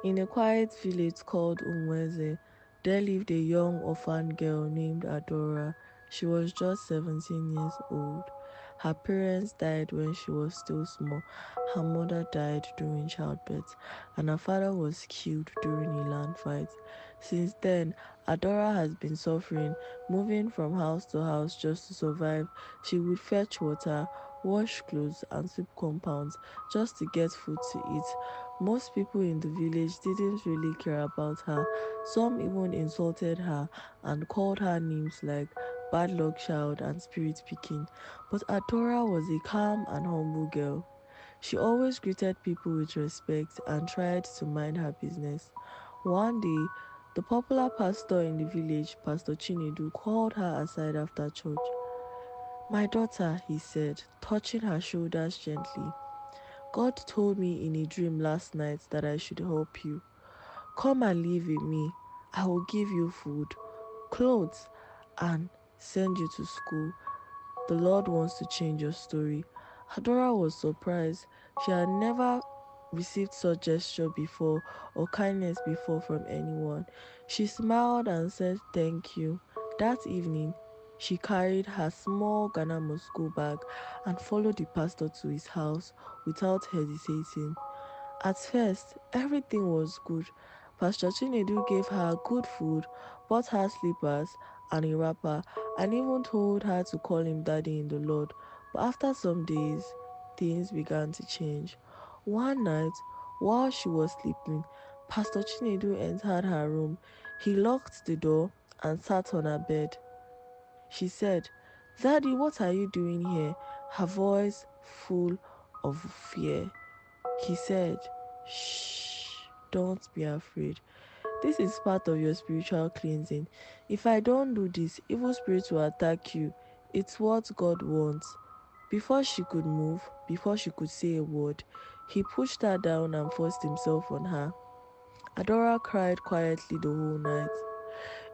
In a quiet village called Umweze, there lived a young orphan girl named Adaora. She was just 17 years old. Her parents died when she was still small. Her mother died during childbirth, and her father was killed during a land fight. Since then, Adora has been suffering, moving from house to house just to survive. She would fetch water, wash clothes, and sweep compounds just to get food to eat. Most people in the village didn't really care about her. Some even insulted her and called her names like bad luck child and spirit picking. But Adora was a calm and humble girl. She always greeted people with respect and tried to mind her business. One day, the popular pastor in the village, Pastor Chinedu, called her aside after church. "My daughter," he said, touching her shoulders gently, "God told me in a dream last night that I should help you. Come and live with me. I will give you food, clothes, and send you to school. The Lord wants to change your story." Hadora was surprised. She had never received such gesture before or kindness before from anyone. She smiled and said thank you. That evening, she carried her small Ghana Moscow bag and followed the pastor to his house without hesitating. At first, everything was good. Pastor Chinedu gave her good food, bought her slippers and a wrapper, and even told her to call him daddy in the Lord. But after some days, things began to change. One night, while she was sleeping, Pastor Chinedu entered her room. He locked the door and sat on her bed. She said, "Daddy, what are you doing here?" Her voice full of fear. He said, "Shh, don't be afraid. This is part of your spiritual cleansing. If I don't do this, evil spirits will attack you. It's what God wants." Before she could move, before she could say a word, he pushed her down and forced himself on her. Adora cried quietly the whole night.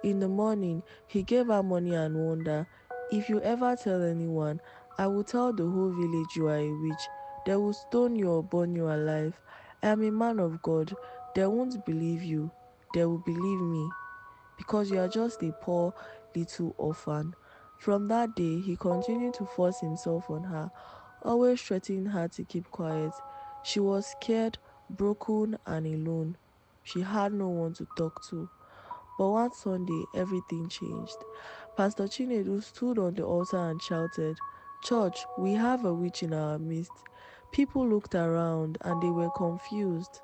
In the morning, he gave her money and warned her, "If you ever tell anyone, I will tell the whole village you are a witch. They will stone you or burn you alive. I am a man of God. They won't believe you. They will believe me, because you are just a poor little orphan." From that day, he continued to force himself on her, always threatening her to keep quiet. She was scared, broken, and alone. She had no one to talk to. But one Sunday, everything changed. Pastor Chinedu stood on the altar and shouted, "Church, we have a witch in our midst." People looked around and they were confused.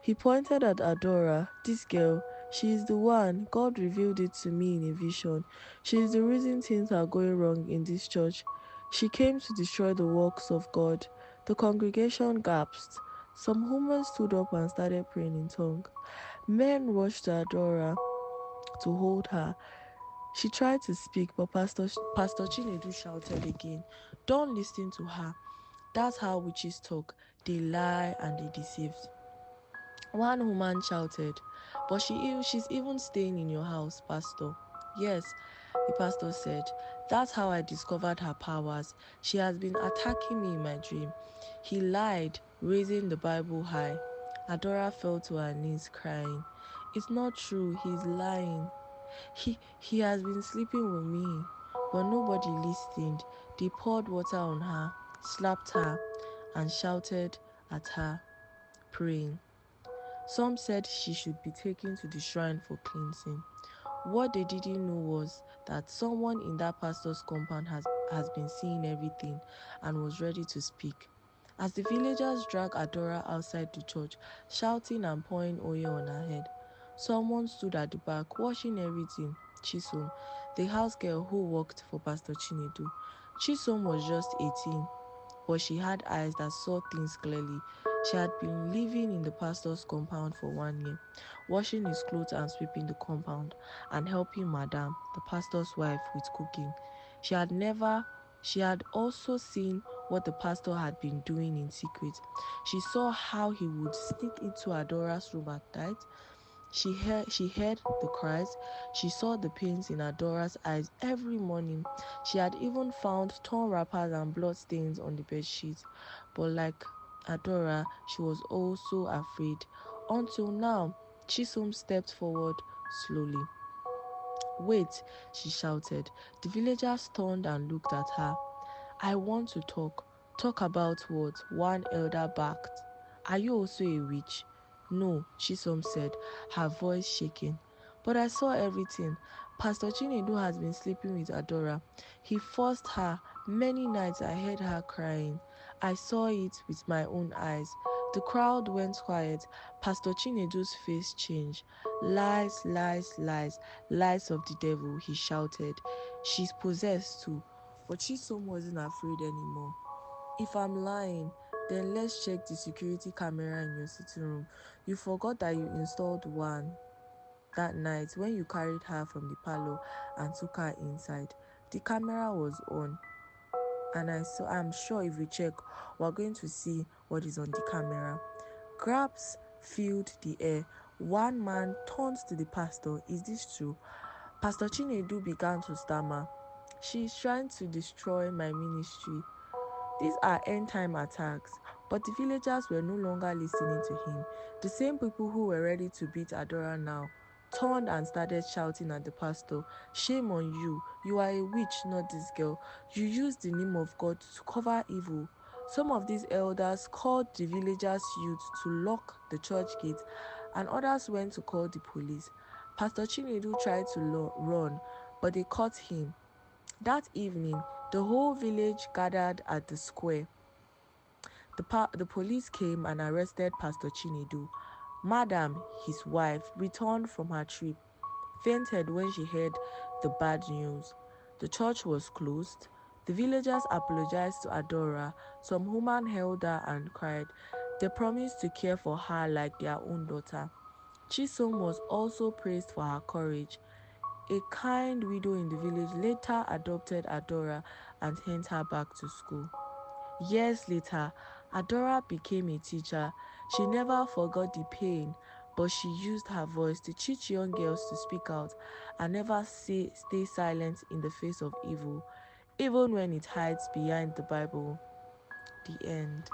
He pointed at Adora. "This girl, she is the one. God revealed it to me in a vision. She is the reason things are going wrong in this church. She came to destroy the works of God." The congregation gasped. Some women stood up and started praying in tongues. Men rushed to Adora to hold her. She tried to speak, but Pastor Chinedu shouted again, "Don't listen to her. That's how witches talk. They lie and they deceive." One woman shouted, "But she's even staying in your house, Pastor." "Yes," the pastor said. "That's how I discovered her powers. She has been attacking me in my dream." He lied, raising the Bible high. Adora fell to her knees crying. "It's not true. He's lying. He has been sleeping with me." But nobody listened. They poured water on her, slapped her, and shouted at her, praying. Some said she should be taken to the shrine for cleansing. What they didn't know was that someone in that pastor's compound has been seeing everything and was ready to speak. As the villagers dragged Adora outside the church, shouting and pouring oil on her head, someone stood at the back watching everything. Chisom, the house girl who worked for Pastor Chinedu. Chisom was just 18, but she had eyes that saw things clearly. She had been living in the pastor's compound for 1 year, washing his clothes and sweeping the compound, and helping Madame, the pastor's wife, with cooking. She had never she had also seen what the pastor had been doing in secret. She saw how he would sneak into Adora's room at night. She heard the cries. She saw the pains in Adora's eyes every morning. She had even found torn wrappers and blood stains on the bed sheet. But like Adora, she was also afraid. Until now, Chisom stepped forward slowly. Wait, she shouted. The villagers turned and looked at her. I want to talk. Talk about what? One elder barked. Are you also a witch? No, Chisom said, her voice shaking. But I saw everything. Pastor Chinedu has been sleeping with Adora. He forced her. Many nights I heard her crying. I saw it with my own eyes. The crowd went quiet. Pastor Chinedu's face changed. Lies, lies, lies, lies of the devil, he shouted. She's possessed too. But Chisom wasn't afraid anymore. If I'm lying, then let's check the security camera in your sitting room. You forgot that you installed one that night when you carried her from the parlor and took her inside. The camera was on, and I'm sure if we check, we're going to see what is on the camera. Grabs filled the air. One man turns to the pastor. Is this true? Pastor Chinedu began to stammer. She is trying to destroy my ministry. These are end time attacks, but the villagers were no longer listening to him. The same people who were ready to beat Adora now turned and started shouting at the pastor, Shame on you! You are a witch, not this girl. You used the name of God to cover evil. Some of these elders called the villagers' youth to lock the church gate, and others went to call the police. Pastor Chinedu tried to run, but they caught him. That evening, the whole village gathered at the square. The police came and arrested Pastor Chinedu. Madam, his wife, returned from her trip, fainted when she heard the bad news. The church was closed. The villagers apologized to Adora. Some women held her and cried. They promised to care for her like their own daughter. Chisom was also praised for her courage. A kind widow in the village later adopted Adora and sent her back to school. Years later, Adora became a teacher. She never forgot the pain, but she used her voice to teach young girls to speak out and never stay silent in the face of evil, even when it hides behind the Bible. The end.